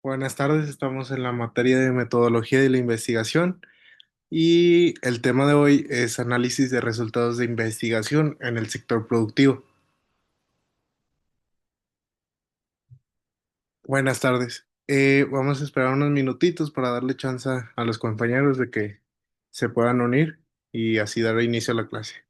Buenas tardes, estamos en la materia de metodología de la investigación y el tema de hoy es análisis de resultados de investigación en el sector productivo. Buenas tardes. Vamos a esperar unos minutitos para darle chance a los compañeros de que se puedan unir y así dar inicio a la clase.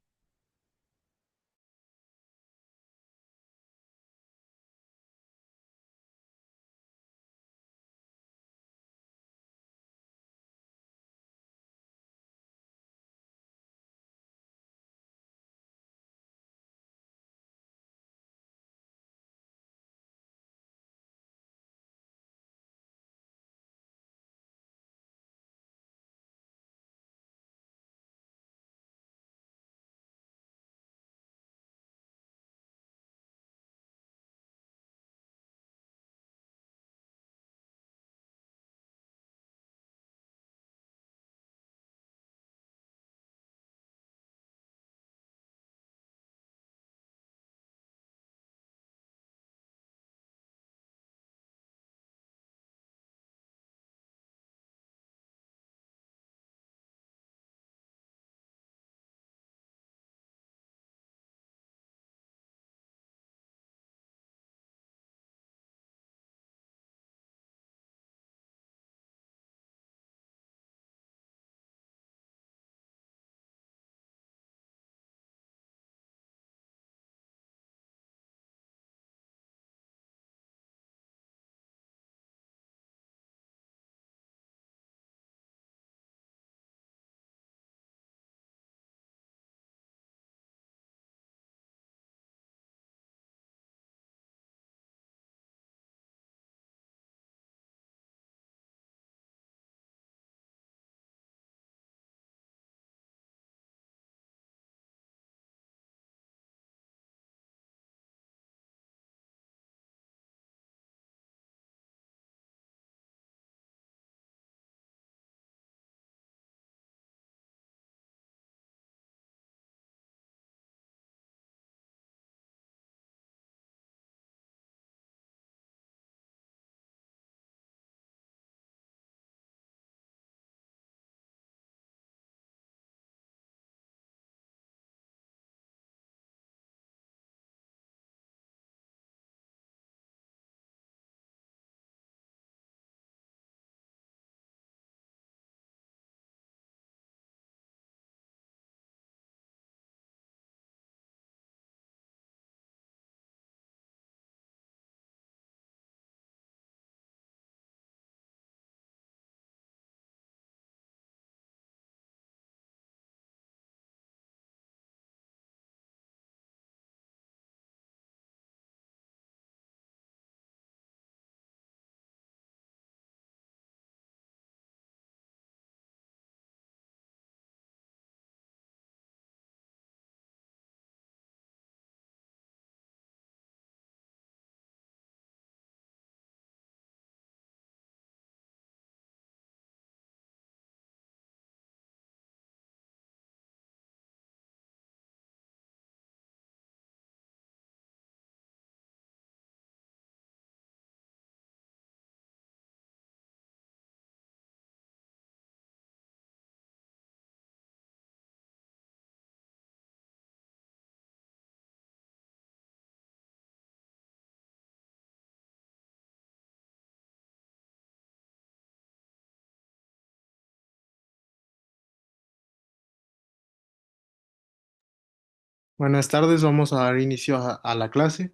Buenas tardes, vamos a dar inicio a la clase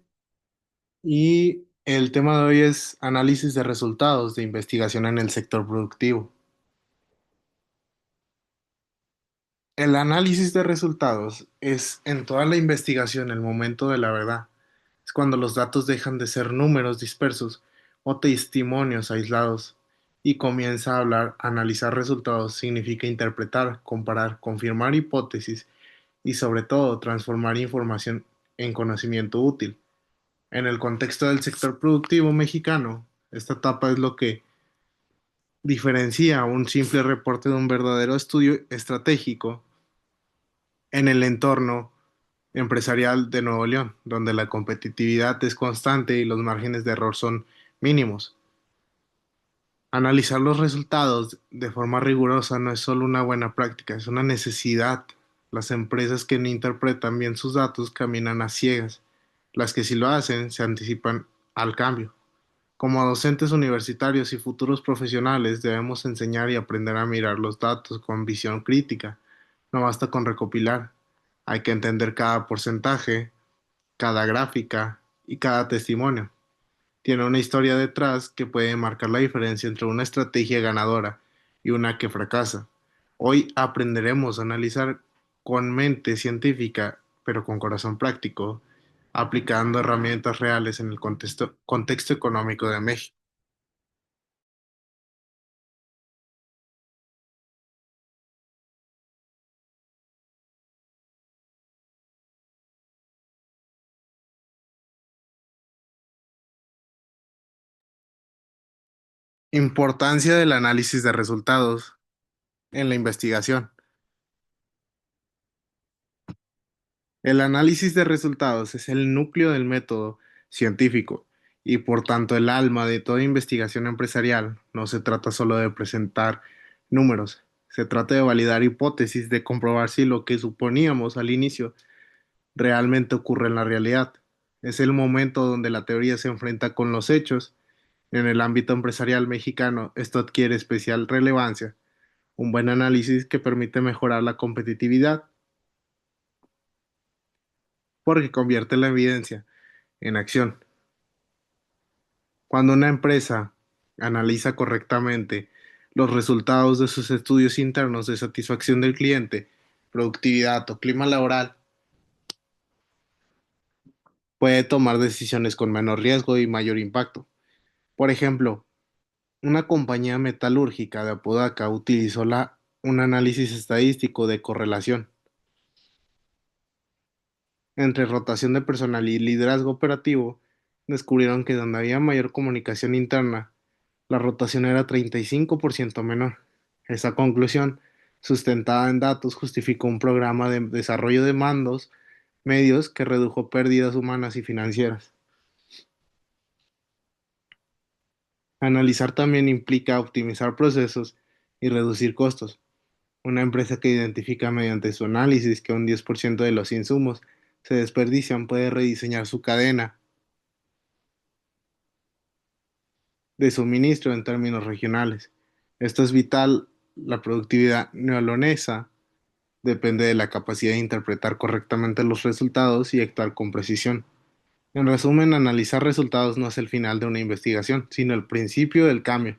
y el tema de hoy es análisis de resultados de investigación en el sector productivo. El análisis de resultados es en toda la investigación el momento de la verdad. Es cuando los datos dejan de ser números dispersos o testimonios aislados y comienza a hablar. Analizar resultados significa interpretar, comparar, confirmar hipótesis y sobre todo transformar información en conocimiento útil. En el contexto del sector productivo mexicano, esta etapa es lo que diferencia un simple reporte de un verdadero estudio estratégico en el entorno empresarial de Nuevo León, donde la competitividad es constante y los márgenes de error son mínimos. Analizar los resultados de forma rigurosa no es solo una buena práctica, es una necesidad. Las empresas que no interpretan bien sus datos caminan a ciegas. Las que sí lo hacen se anticipan al cambio. Como docentes universitarios y futuros profesionales debemos enseñar y aprender a mirar los datos con visión crítica. No basta con recopilar. Hay que entender cada porcentaje, cada gráfica y cada testimonio. Tiene una historia detrás que puede marcar la diferencia entre una estrategia ganadora y una que fracasa. Hoy aprenderemos a analizar con mente científica, pero con corazón práctico, aplicando herramientas reales en el contexto económico de México. Importancia del análisis de resultados en la investigación. El análisis de resultados es el núcleo del método científico y por tanto el alma de toda investigación empresarial. No se trata solo de presentar números, se trata de validar hipótesis, de comprobar si lo que suponíamos al inicio realmente ocurre en la realidad. Es el momento donde la teoría se enfrenta con los hechos. En el ámbito empresarial mexicano, esto adquiere especial relevancia. Un buen análisis que permite mejorar la competitividad porque convierte la evidencia en acción. Cuando una empresa analiza correctamente los resultados de sus estudios internos de satisfacción del cliente, productividad o clima laboral, puede tomar decisiones con menor riesgo y mayor impacto. Por ejemplo, una compañía metalúrgica de Apodaca utilizó un análisis estadístico de correlación entre rotación de personal y liderazgo operativo. Descubrieron que donde había mayor comunicación interna, la rotación era 35% menor. Esa conclusión, sustentada en datos, justificó un programa de desarrollo de mandos medios que redujo pérdidas humanas y financieras. Analizar también implica optimizar procesos y reducir costos. Una empresa que identifica mediante su análisis que un 10% de los insumos se desperdician puede rediseñar su cadena de suministro en términos regionales. Esto es vital. La productividad neolonesa depende de la capacidad de interpretar correctamente los resultados y actuar con precisión. En resumen, analizar resultados no es el final de una investigación, sino el principio del cambio.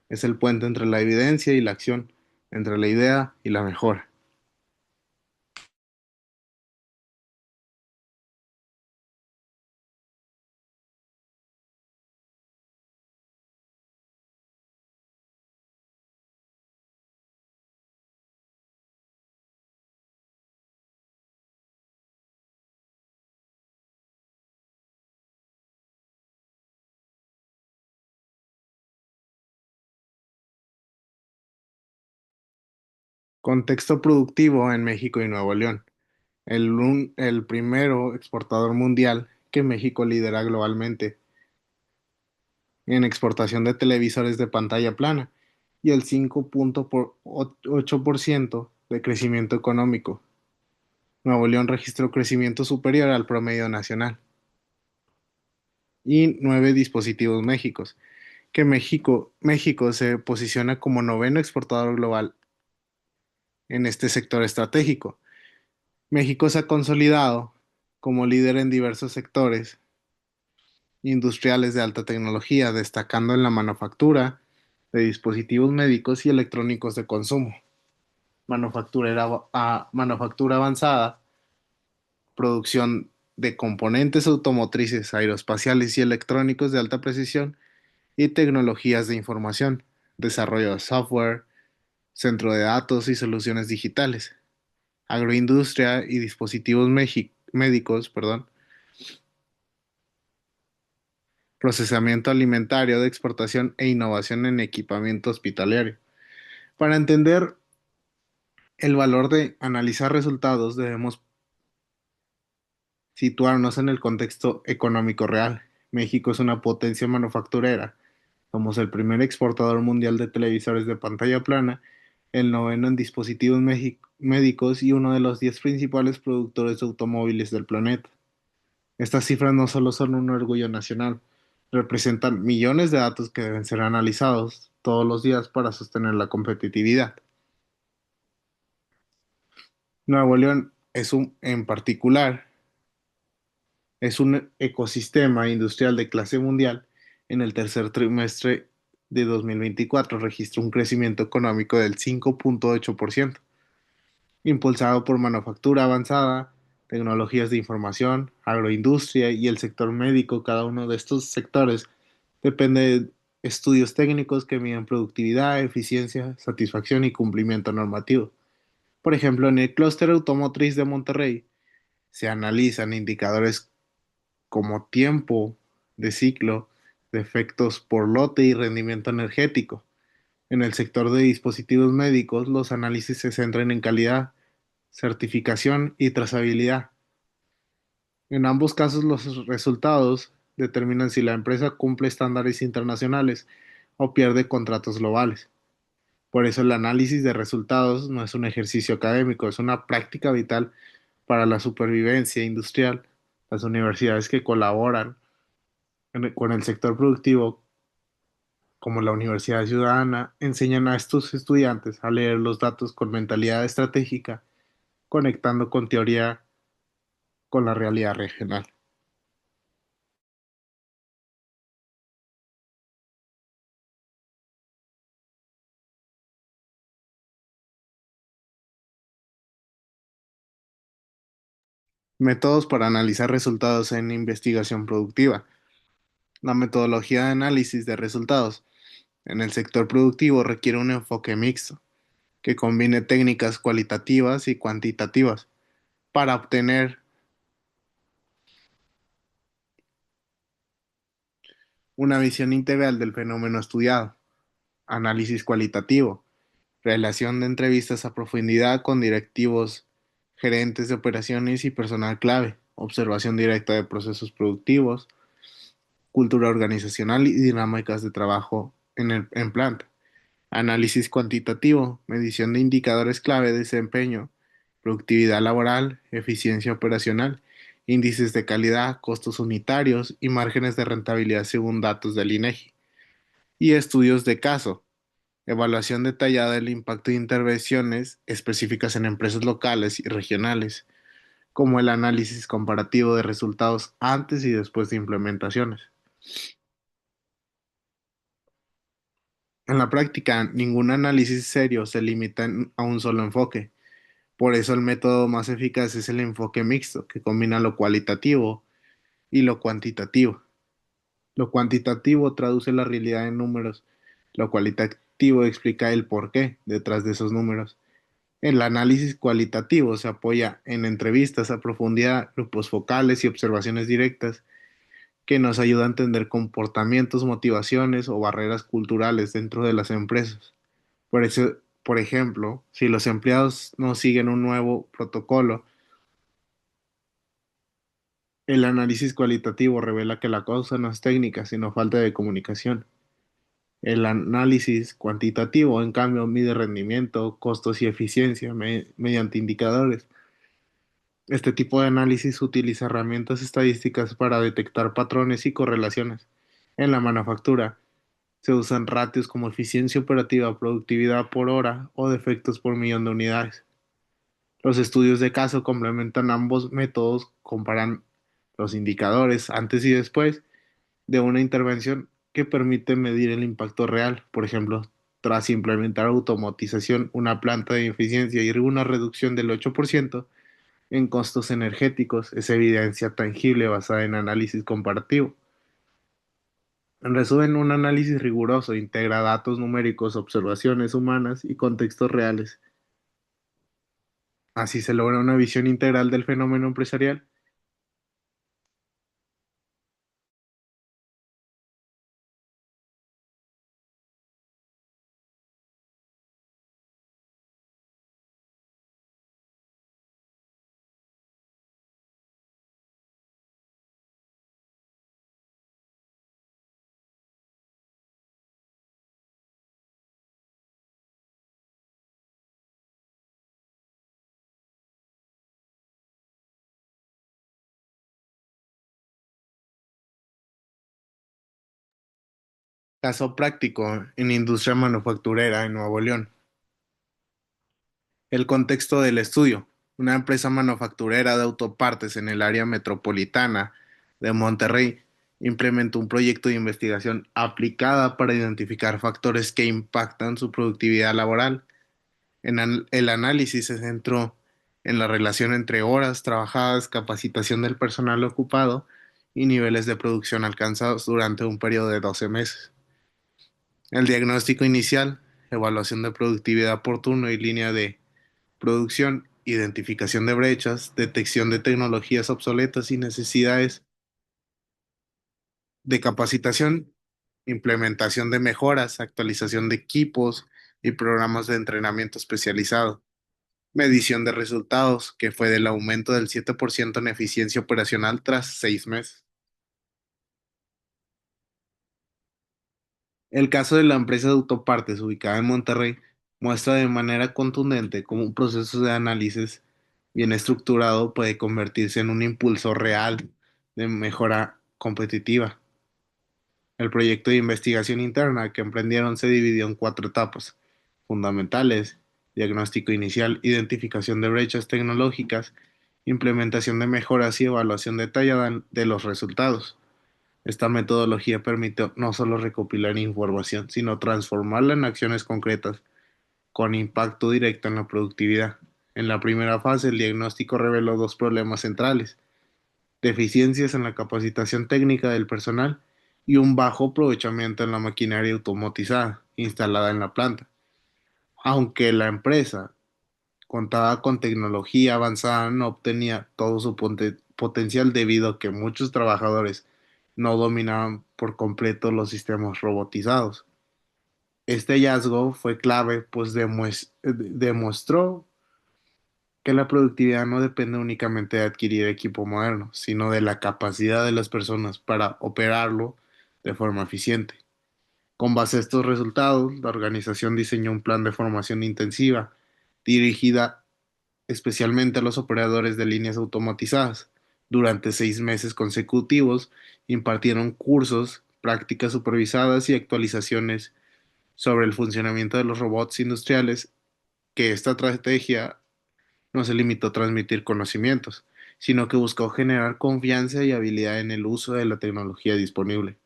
Es el puente entre la evidencia y la acción, entre la idea y la mejora. Contexto productivo en México y Nuevo León. El primero exportador mundial que México lidera globalmente en exportación de televisores de pantalla plana y el 5,8% de crecimiento económico. Nuevo León registró crecimiento superior al promedio nacional y 9 dispositivos Méxicos, que México se posiciona como noveno exportador global en este sector estratégico. México se ha consolidado como líder en diversos sectores industriales de alta tecnología, destacando en la manufactura de dispositivos médicos y electrónicos de consumo, manufactura avanzada, producción de componentes automotrices, aeroespaciales y electrónicos de alta precisión y tecnologías de información, desarrollo de software, centro de datos y soluciones digitales, agroindustria y dispositivos médicos, perdón, procesamiento alimentario de exportación e innovación en equipamiento hospitalario. Para entender el valor de analizar resultados, debemos situarnos en el contexto económico real. México es una potencia manufacturera Somos el primer exportador mundial de televisores de pantalla plana, el noveno en dispositivos médicos y uno de los 10 principales productores de automóviles del planeta. Estas cifras no solo son un orgullo nacional, representan millones de datos que deben ser analizados todos los días para sostener la competitividad. Nuevo León en particular, es un ecosistema industrial de clase mundial. En el tercer trimestre de 2024 registró un crecimiento económico del 5,8%, impulsado por manufactura avanzada, tecnologías de información, agroindustria y el sector médico. Cada uno de estos sectores depende de estudios técnicos que miden productividad, eficiencia, satisfacción y cumplimiento normativo. Por ejemplo, en el clúster automotriz de Monterrey se analizan indicadores como tiempo de ciclo, defectos por lote y rendimiento energético. En el sector de dispositivos médicos, los análisis se centran en calidad, certificación y trazabilidad. En ambos casos, los resultados determinan si la empresa cumple estándares internacionales o pierde contratos globales. Por eso el análisis de resultados no es un ejercicio académico, es una práctica vital para la supervivencia industrial. Las universidades que colaboran con el sector productivo, como la Universidad Ciudadana, enseñan a estos estudiantes a leer los datos con mentalidad estratégica, conectando con teoría con la realidad regional. Métodos para analizar resultados en investigación productiva. La metodología de análisis de resultados en el sector productivo requiere un enfoque mixto que combine técnicas cualitativas y cuantitativas para obtener una visión integral del fenómeno estudiado. Análisis cualitativo, relación de entrevistas a profundidad con directivos, gerentes de operaciones y personal clave, observación directa de procesos productivos, cultura organizacional y dinámicas de trabajo en planta. Análisis cuantitativo, medición de indicadores clave de desempeño, productividad laboral, eficiencia operacional, índices de calidad, costos unitarios y márgenes de rentabilidad según datos del INEGI. Y estudios de caso, evaluación detallada del impacto de intervenciones específicas en empresas locales y regionales, como el análisis comparativo de resultados antes y después de implementaciones. En la práctica, ningún análisis serio se limita a un solo enfoque. Por eso el método más eficaz es el enfoque mixto, que combina lo cualitativo y lo cuantitativo. Lo cuantitativo traduce la realidad en números. Lo cualitativo explica el porqué detrás de esos números. El análisis cualitativo se apoya en entrevistas a profundidad, grupos focales y observaciones directas que nos ayuda a entender comportamientos, motivaciones o barreras culturales dentro de las empresas. Por eso, por ejemplo, si los empleados no siguen un nuevo protocolo, el análisis cualitativo revela que la causa no es técnica, sino falta de comunicación. El análisis cuantitativo, en cambio, mide rendimiento, costos y eficiencia mediante indicadores. Este tipo de análisis utiliza herramientas estadísticas para detectar patrones y correlaciones. En la manufactura, se usan ratios como eficiencia operativa, productividad por hora o defectos por millón de unidades. Los estudios de caso complementan ambos métodos, comparan los indicadores antes y después de una intervención que permite medir el impacto real. Por ejemplo, tras implementar automatización, una planta de eficiencia y una reducción del 8% en costos energéticos, es evidencia tangible basada en análisis comparativo. En resumen, un análisis riguroso integra datos numéricos, observaciones humanas y contextos reales. Así se logra una visión integral del fenómeno empresarial. Caso práctico en industria manufacturera en Nuevo León. El contexto del estudio. Una empresa manufacturera de autopartes en el área metropolitana de Monterrey implementó un proyecto de investigación aplicada para identificar factores que impactan su productividad laboral. El análisis se centró en la relación entre horas trabajadas, capacitación del personal ocupado y niveles de producción alcanzados durante un periodo de 12 meses. El diagnóstico inicial, evaluación de productividad por turno y línea de producción, identificación de brechas, detección de tecnologías obsoletas y necesidades de capacitación, implementación de mejoras, actualización de equipos y programas de entrenamiento especializado. Medición de resultados, que fue del aumento del 7% en eficiencia operacional tras 6 meses. El caso de la empresa de autopartes ubicada en Monterrey muestra de manera contundente cómo un proceso de análisis bien estructurado puede convertirse en un impulso real de mejora competitiva. El proyecto de investigación interna que emprendieron se dividió en cuatro etapas fundamentales: diagnóstico inicial, identificación de brechas tecnológicas, implementación de mejoras y evaluación detallada de los resultados. Esta metodología permitió no solo recopilar información, sino transformarla en acciones concretas con impacto directo en la productividad. En la primera fase, el diagnóstico reveló dos problemas centrales: deficiencias en la capacitación técnica del personal y un bajo aprovechamiento en la maquinaria automatizada instalada en la planta. Aunque la empresa contaba con tecnología avanzada, no obtenía todo su potencial debido a que muchos trabajadores no dominaban por completo los sistemas robotizados. Este hallazgo fue clave, pues demostró que la productividad no depende únicamente de adquirir equipo moderno, sino de la capacidad de las personas para operarlo de forma eficiente. Con base a estos resultados, la organización diseñó un plan de formación intensiva dirigida especialmente a los operadores de líneas automatizadas. Durante 6 meses consecutivos, impartieron cursos, prácticas supervisadas y actualizaciones sobre el funcionamiento de los robots industriales. Que esta estrategia no se limitó a transmitir conocimientos, sino que buscó generar confianza y habilidad en el uso de la tecnología disponible.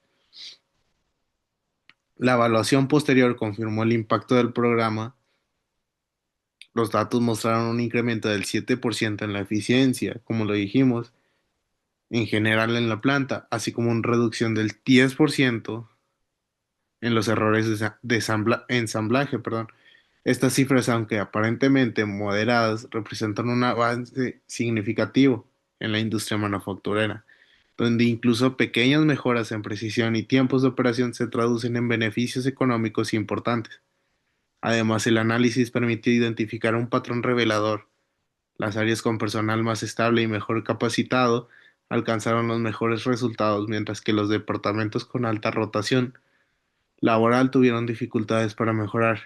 La evaluación posterior confirmó el impacto del programa. Los datos mostraron un incremento del 7% en la eficiencia, como lo dijimos, en general en la planta, así como una reducción del 10% en los errores de ensamblaje, perdón. Estas cifras, aunque aparentemente moderadas, representan un avance significativo en la industria manufacturera, donde incluso pequeñas mejoras en precisión y tiempos de operación se traducen en beneficios económicos importantes. Además, el análisis permitió identificar un patrón revelador. Las áreas con personal más estable y mejor capacitado alcanzaron los mejores resultados, mientras que los departamentos con alta rotación laboral tuvieron dificultades para mejorar.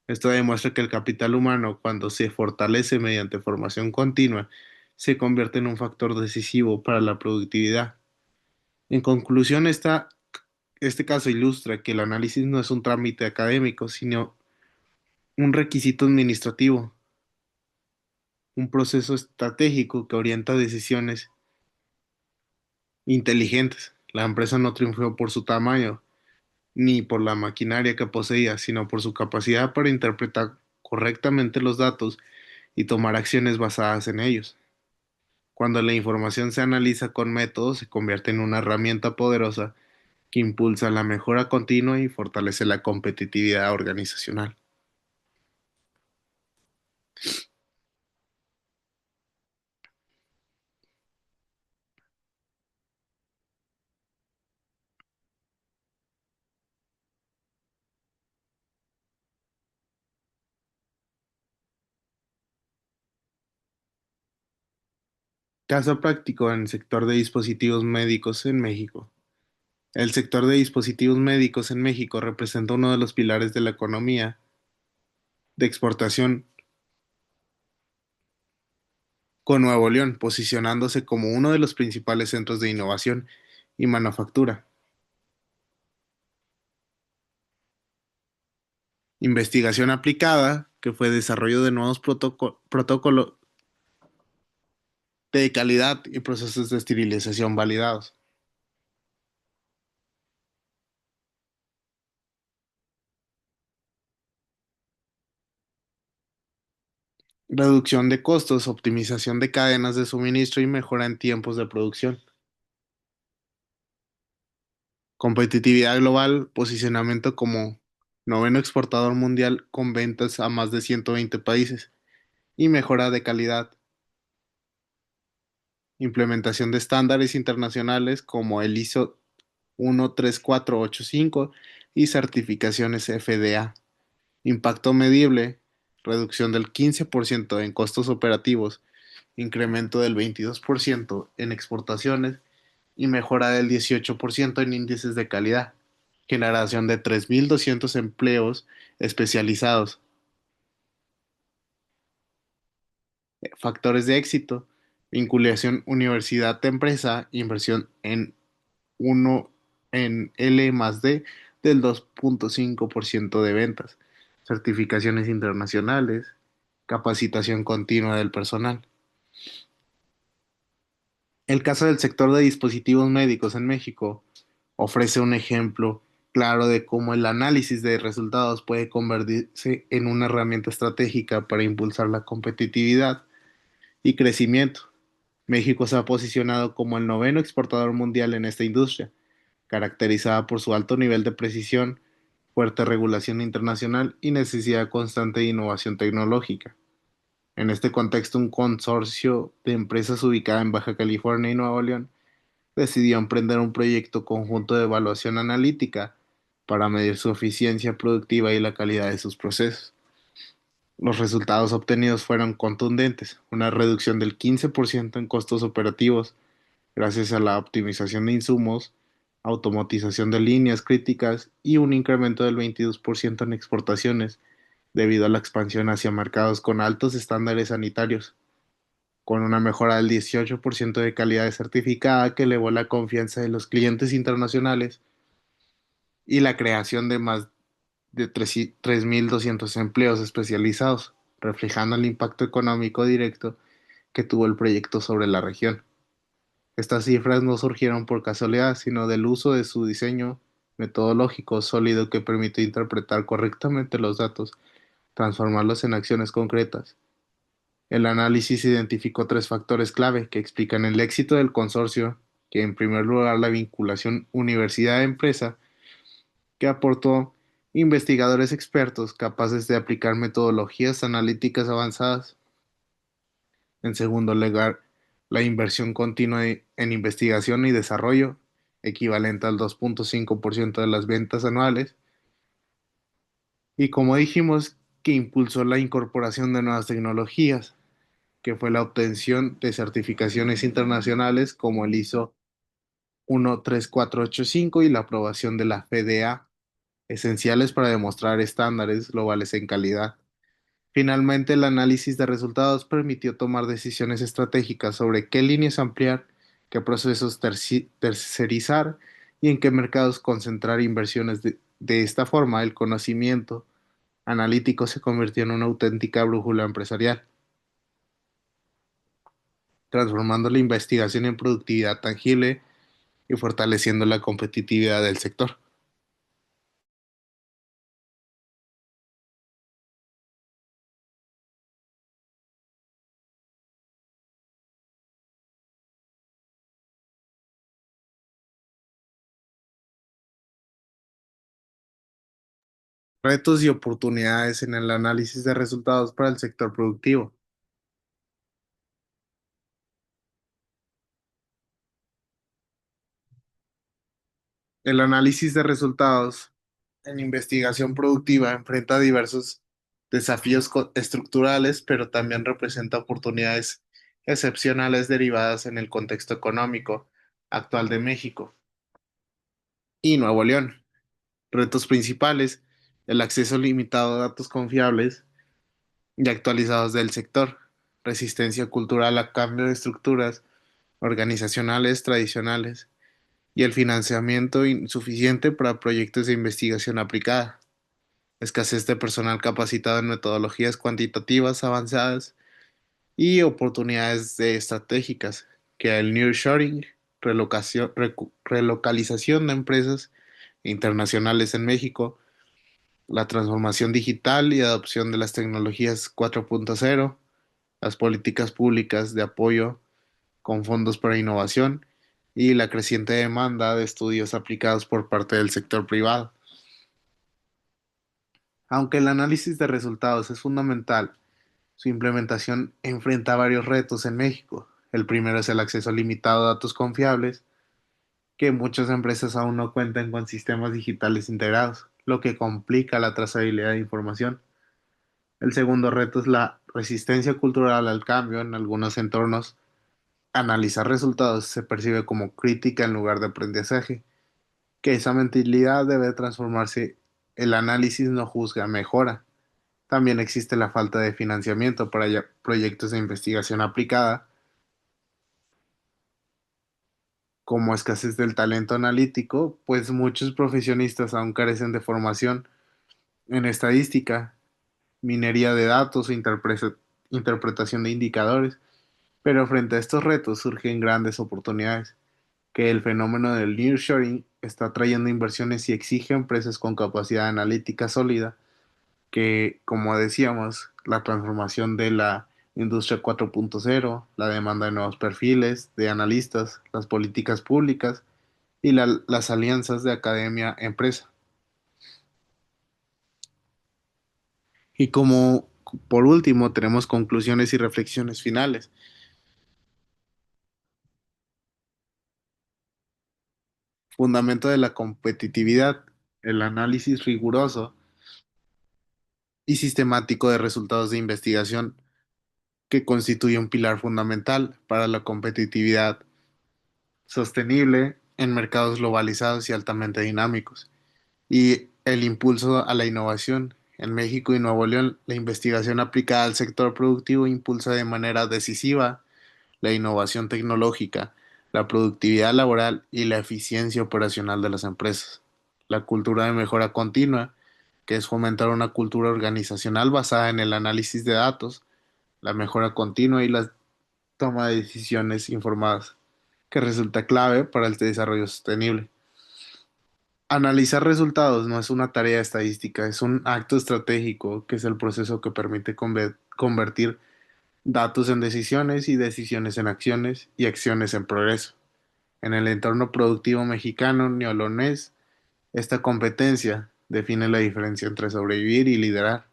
Esto demuestra que el capital humano, cuando se fortalece mediante formación continua, se convierte en un factor decisivo para la productividad. En conclusión, este caso ilustra que el análisis no es un trámite académico, sino un requisito administrativo, un proceso estratégico que orienta decisiones inteligentes. La empresa no triunfó por su tamaño ni por la maquinaria que poseía, sino por su capacidad para interpretar correctamente los datos y tomar acciones basadas en ellos. Cuando la información se analiza con métodos, se convierte en una herramienta poderosa que impulsa la mejora continua y fortalece la competitividad organizacional. Caso práctico en el sector de dispositivos médicos en México. El sector de dispositivos médicos en México representa uno de los pilares de la economía de exportación, con Nuevo León posicionándose como uno de los principales centros de innovación y manufactura. Investigación aplicada, que fue desarrollo de nuevos protocolos de calidad y procesos de esterilización validados. Reducción de costos, optimización de cadenas de suministro y mejora en tiempos de producción. Competitividad global, posicionamiento como noveno exportador mundial con ventas a más de 120 países y mejora de calidad. Implementación de estándares internacionales como el ISO 13485 y certificaciones FDA. Impacto medible, reducción del 15% en costos operativos, incremento del 22% en exportaciones y mejora del 18% en índices de calidad. Generación de 3.200 empleos especializados. Factores de éxito, vinculación universidad-empresa, inversión en uno en L más D del 2.5% de ventas, certificaciones internacionales, capacitación continua del personal. El caso del sector de dispositivos médicos en México ofrece un ejemplo claro de cómo el análisis de resultados puede convertirse en una herramienta estratégica para impulsar la competitividad y crecimiento. México se ha posicionado como el noveno exportador mundial en esta industria, caracterizada por su alto nivel de precisión, fuerte regulación internacional y necesidad constante de innovación tecnológica. En este contexto, un consorcio de empresas ubicada en Baja California y Nuevo León decidió emprender un proyecto conjunto de evaluación analítica para medir su eficiencia productiva y la calidad de sus procesos. Los resultados obtenidos fueron contundentes, una reducción del 15% en costos operativos gracias a la optimización de insumos, automatización de líneas críticas y un incremento del 22% en exportaciones debido a la expansión hacia mercados con altos estándares sanitarios, con una mejora del 18% de calidad certificada que elevó la confianza de los clientes internacionales y la creación de más de 3.200 empleos especializados, reflejando el impacto económico directo que tuvo el proyecto sobre la región. Estas cifras no surgieron por casualidad, sino del uso de su diseño metodológico sólido que permite interpretar correctamente los datos, transformarlos en acciones concretas. El análisis identificó tres factores clave que explican el éxito del consorcio, que en primer lugar la vinculación universidad-empresa, que aportó investigadores expertos capaces de aplicar metodologías analíticas avanzadas. En segundo lugar, la inversión continua en investigación y desarrollo, equivalente al 2.5% de las ventas anuales. Y como dijimos, que impulsó la incorporación de nuevas tecnologías, que fue la obtención de certificaciones internacionales como el ISO 13485 y la aprobación de la FDA, esenciales para demostrar estándares globales en calidad. Finalmente, el análisis de resultados permitió tomar decisiones estratégicas sobre qué líneas ampliar, qué procesos tercerizar y en qué mercados concentrar inversiones. De esta forma, el conocimiento analítico se convirtió en una auténtica brújula empresarial, transformando la investigación en productividad tangible y fortaleciendo la competitividad del sector. Retos y oportunidades en el análisis de resultados para el sector productivo. El análisis de resultados en investigación productiva enfrenta diversos desafíos estructurales, pero también representa oportunidades excepcionales derivadas en el contexto económico actual de México y Nuevo León. Retos principales: el acceso limitado a datos confiables y actualizados del sector, resistencia cultural a cambio de estructuras organizacionales tradicionales y el financiamiento insuficiente para proyectos de investigación aplicada. escasez de personal capacitado en metodologías cuantitativas avanzadas y oportunidades estratégicas, que el nearshoring, relocalización de empresas internacionales en México, la transformación digital y adopción de las tecnologías 4.0, las políticas públicas de apoyo con fondos para innovación y la creciente demanda de estudios aplicados por parte del sector privado. Aunque el análisis de resultados es fundamental, su implementación enfrenta varios retos en México. El primero es el acceso limitado a datos confiables, que muchas empresas aún no cuentan con sistemas digitales integrados, lo que complica la trazabilidad de información. El segundo reto es la resistencia cultural al cambio en algunos entornos. Analizar resultados se percibe como crítica en lugar de aprendizaje, que esa mentalidad debe transformarse. El análisis no juzga, mejora. También existe la falta de financiamiento para proyectos de investigación aplicada, como escasez del talento analítico, pues muchos profesionistas aún carecen de formación en estadística, minería de datos o interpretación de indicadores. Pero frente a estos retos surgen grandes oportunidades, que el fenómeno del nearshoring está trayendo inversiones y exige empresas con capacidad analítica sólida, que, como decíamos, la transformación de la industria 4.0, la demanda de nuevos perfiles de analistas, las políticas públicas y las alianzas de academia-empresa. Y como por último tenemos conclusiones y reflexiones finales. Fundamento de la competitividad, el análisis riguroso y sistemático de resultados de investigación, que constituye un pilar fundamental para la competitividad sostenible en mercados globalizados y altamente dinámicos. Y el impulso a la innovación. En México y Nuevo León, la investigación aplicada al sector productivo impulsa de manera decisiva la innovación tecnológica, la productividad laboral y la eficiencia operacional de las empresas. La cultura de mejora continua, que es fomentar una cultura organizacional basada en el análisis de datos, la mejora continua y la toma de decisiones informadas, que resulta clave para el desarrollo sostenible. Analizar resultados no es una tarea estadística, es un acto estratégico, que es el proceso que permite convertir datos en decisiones y decisiones en acciones y acciones en progreso. En el entorno productivo mexicano neolonés, esta competencia define la diferencia entre sobrevivir y liderar.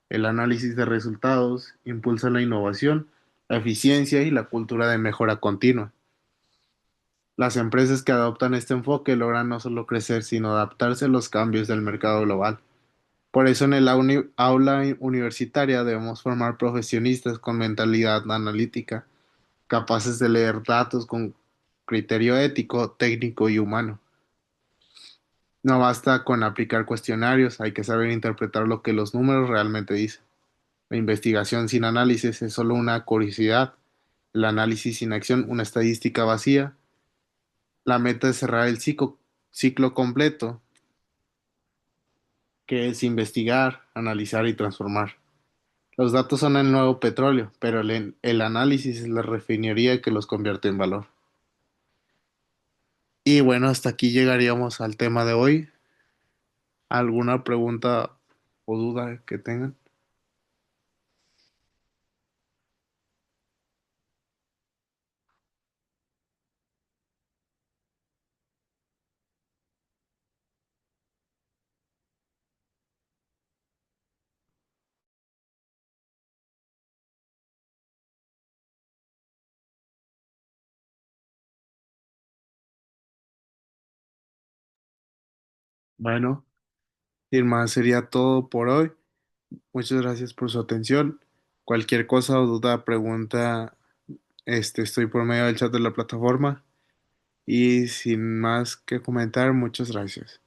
El análisis de resultados impulsa la innovación, la eficiencia y la cultura de mejora continua. Las empresas que adoptan este enfoque logran no solo crecer, sino adaptarse a los cambios del mercado global. Por eso en el aula universitaria debemos formar profesionistas con mentalidad analítica, capaces de leer datos con criterio ético, técnico y humano. No basta con aplicar cuestionarios, hay que saber interpretar lo que los números realmente dicen. La investigación sin análisis es solo una curiosidad, el análisis sin acción una estadística vacía. La meta es cerrar el ciclo completo, que es investigar, analizar y transformar. Los datos son el nuevo petróleo, pero el análisis es la refinería que los convierte en valor. Y bueno, hasta aquí llegaríamos al tema de hoy. ¿Alguna pregunta o duda que tengan? Bueno, sin más sería todo por hoy. Muchas gracias por su atención. Cualquier cosa o duda, pregunta, estoy por medio del chat de la plataforma. Y sin más que comentar, muchas gracias.